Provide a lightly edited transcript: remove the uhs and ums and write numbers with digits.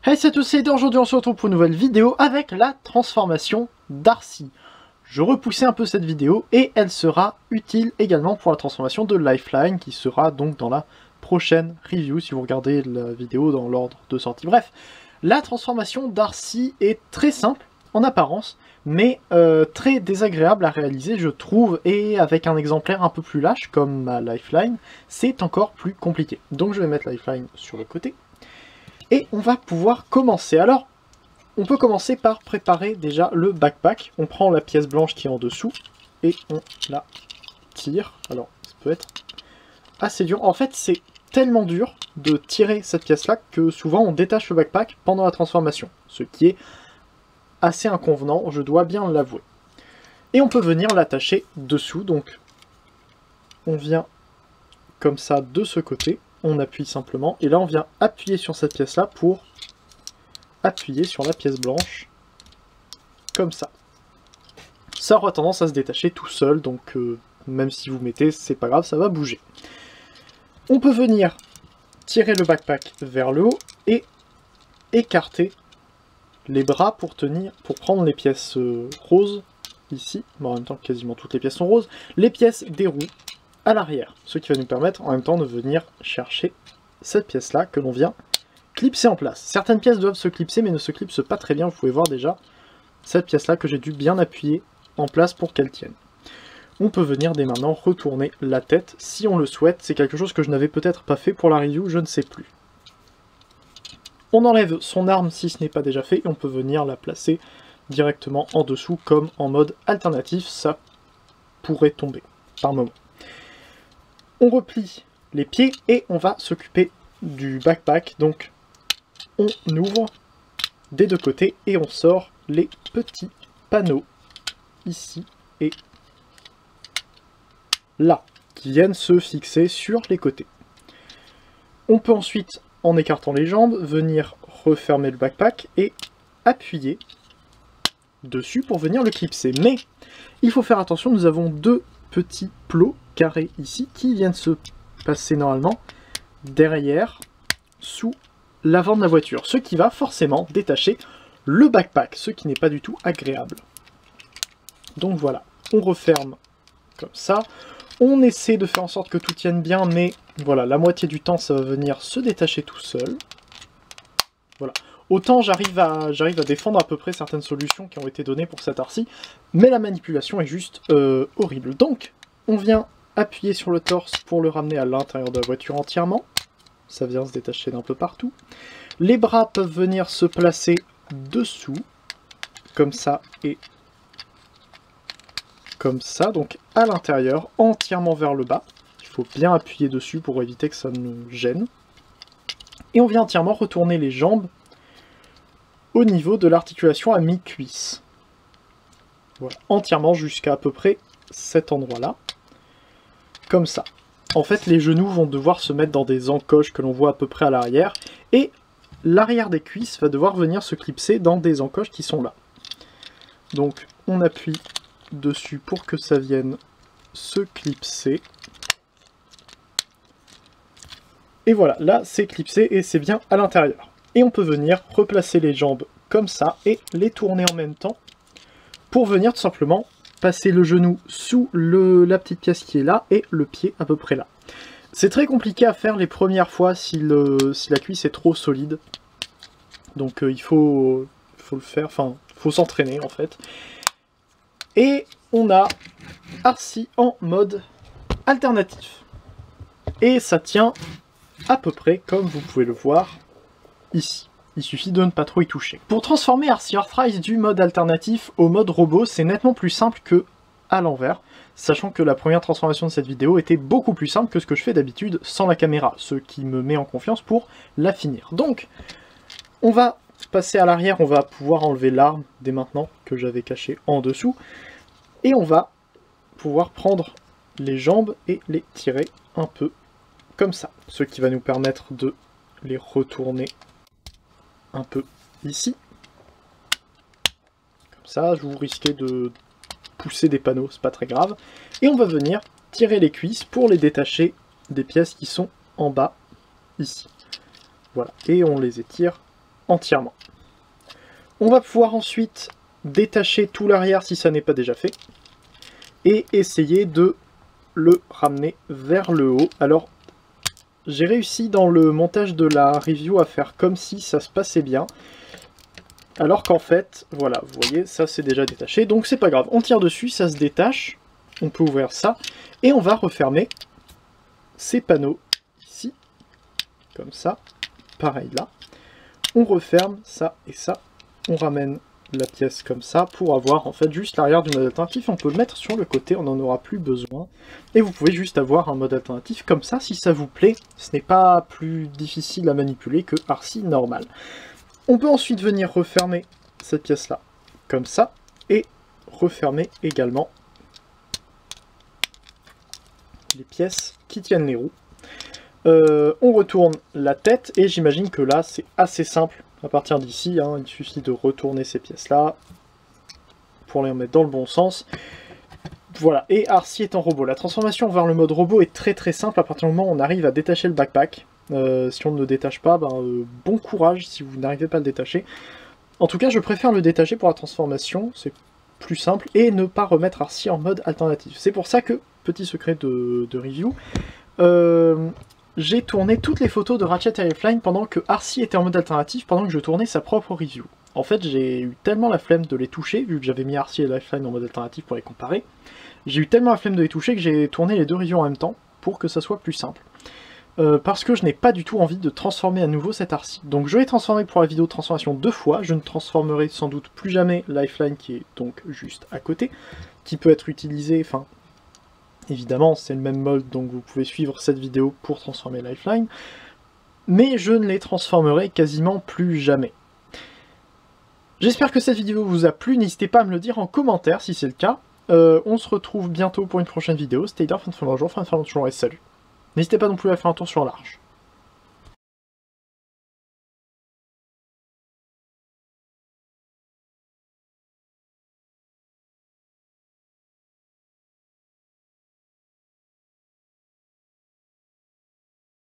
Hey, c'est tous, c'est aujourd'hui on se retrouve pour une nouvelle vidéo avec la transformation d'Arcy. Je repoussais un peu cette vidéo et elle sera utile également pour la transformation de Lifeline qui sera donc dans la prochaine review si vous regardez la vidéo dans l'ordre de sortie. Bref, la transformation d'Arcy est très simple en apparence, mais très désagréable à réaliser je trouve, et avec un exemplaire un peu plus lâche comme ma Lifeline, c'est encore plus compliqué. Donc je vais mettre Lifeline sur le côté. Et on va pouvoir commencer. Alors, on peut commencer par préparer déjà le backpack. On prend la pièce blanche qui est en dessous et on la tire. Alors, ça peut être assez dur. En fait, c'est tellement dur de tirer cette pièce-là que souvent on détache le backpack pendant la transformation. Ce qui est assez inconvenant, je dois bien l'avouer. Et on peut venir l'attacher dessous. Donc, on vient comme ça de ce côté. On appuie simplement, et là on vient appuyer sur cette pièce-là pour appuyer sur la pièce blanche, comme ça. Ça aura tendance à se détacher tout seul, donc même si vous mettez, c'est pas grave, ça va bouger. On peut venir tirer le backpack vers le haut et écarter les bras pour prendre les pièces roses, ici, bon, en même temps quasiment toutes les pièces sont roses, les pièces des roues à l'arrière, ce qui va nous permettre en même temps de venir chercher cette pièce là que l'on vient clipser en place. Certaines pièces doivent se clipser mais ne se clipsent pas très bien, vous pouvez voir déjà cette pièce là que j'ai dû bien appuyer en place pour qu'elle tienne. On peut venir dès maintenant retourner la tête si on le souhaite, c'est quelque chose que je n'avais peut-être pas fait pour la review, je ne sais plus. On enlève son arme si ce n'est pas déjà fait et on peut venir la placer directement en dessous comme en mode alternatif, ça pourrait tomber par moment. On replie les pieds et on va s'occuper du backpack. Donc on ouvre des deux côtés et on sort les petits panneaux ici et là qui viennent se fixer sur les côtés. On peut ensuite, en écartant les jambes, venir refermer le backpack et appuyer dessus pour venir le clipser. Mais il faut faire attention, nous avons deux petits plots carrés ici qui viennent se passer normalement derrière sous l'avant de la voiture, ce qui va forcément détacher le backpack, ce qui n'est pas du tout agréable. Donc voilà, on referme comme ça, on essaie de faire en sorte que tout tienne bien, mais voilà, la moitié du temps ça va venir se détacher tout seul. Voilà. Autant j'arrive à défendre à peu près certaines solutions qui ont été données pour cet Arcy, mais la manipulation est juste horrible. Donc, on vient appuyer sur le torse pour le ramener à l'intérieur de la voiture entièrement. Ça vient se détacher d'un peu partout. Les bras peuvent venir se placer dessous, comme ça et comme ça, donc à l'intérieur, entièrement vers le bas. Il faut bien appuyer dessus pour éviter que ça ne gêne. Et on vient entièrement retourner les jambes au niveau de l'articulation à mi-cuisse. Voilà, entièrement jusqu'à peu près cet endroit-là. Comme ça. En fait, les genoux vont devoir se mettre dans des encoches que l'on voit à peu près à l'arrière. Et l'arrière des cuisses va devoir venir se clipser dans des encoches qui sont là. Donc, on appuie dessus pour que ça vienne se clipser. Et voilà, là, c'est clipsé et c'est bien à l'intérieur. Et on peut venir replacer les jambes comme ça et les tourner en même temps pour venir tout simplement passer le genou sous la petite pièce qui est là et le pied à peu près là. C'est très compliqué à faire les premières fois si la cuisse est trop solide. Donc il faut le faire, enfin il faut s'entraîner en fait. Et on a Arcy en mode alternatif. Et ça tient à peu près comme vous pouvez le voir ici. Il suffit de ne pas trop y toucher. Pour transformer Arcy Earthrise du mode alternatif au mode robot, c'est nettement plus simple que à l'envers, sachant que la première transformation de cette vidéo était beaucoup plus simple que ce que je fais d'habitude sans la caméra, ce qui me met en confiance pour la finir. Donc, on va passer à l'arrière, on va pouvoir enlever l'arme dès maintenant que j'avais caché en dessous, et on va pouvoir prendre les jambes et les tirer un peu comme ça, ce qui va nous permettre de les retourner un peu ici. Comme ça, vous risquez de pousser des panneaux, c'est pas très grave. Et on va venir tirer les cuisses pour les détacher des pièces qui sont en bas, ici. Voilà, et on les étire entièrement. On va pouvoir ensuite détacher tout l'arrière si ça n'est pas déjà fait, et essayer de le ramener vers le haut. Alors, j'ai réussi dans le montage de la review à faire comme si ça se passait bien, alors qu'en fait, voilà, vous voyez, ça c'est déjà détaché, donc c'est pas grave. On tire dessus, ça se détache, on peut ouvrir ça, et on va refermer ces panneaux ici, comme ça, pareil là. On referme ça et ça, on ramène la pièce comme ça pour avoir en fait juste l'arrière du mode alternatif. On peut le mettre sur le côté, on n'en aura plus besoin. Et vous pouvez juste avoir un mode alternatif comme ça si ça vous plaît. Ce n'est pas plus difficile à manipuler que RC normal. On peut ensuite venir refermer cette pièce là comme ça et refermer également les pièces qui tiennent les roues. On retourne la tête et j'imagine que là c'est assez simple à partir d'ici, hein, il suffit de retourner ces pièces là pour les remettre dans le bon sens. Voilà, et RC est en robot. La transformation vers le mode robot est très très simple à partir du moment où on arrive à détacher le backpack. Si on ne le détache pas, bon courage si vous n'arrivez pas à le détacher. En tout cas je préfère le détacher pour la transformation, c'est plus simple, et ne pas remettre RC en mode alternatif. C'est pour ça que, petit secret de review, j'ai tourné toutes les photos de Ratchet et Lifeline pendant que RC était en mode alternatif, pendant que je tournais sa propre review. En fait, j'ai eu tellement la flemme de les toucher, vu que j'avais mis RC et Lifeline en mode alternatif pour les comparer, j'ai eu tellement la flemme de les toucher que j'ai tourné les deux reviews en même temps, pour que ça soit plus simple. Parce que je n'ai pas du tout envie de transformer à nouveau cet RC. Donc je l'ai transformé pour la vidéo de transformation 2 fois, je ne transformerai sans doute plus jamais Lifeline qui est donc juste à côté, qui peut être utilisé, enfin... Évidemment, c'est le même mode, donc vous pouvez suivre cette vidéo pour transformer Lifeline. Mais je ne les transformerai quasiment plus jamais. J'espère que cette vidéo vous a plu, n'hésitez pas à me le dire en commentaire si c'est le cas. On se retrouve bientôt pour une prochaine vidéo. Stay there, fin de jour, fin de jour et salut. N'hésitez pas non plus à faire un tour sur l'Arche.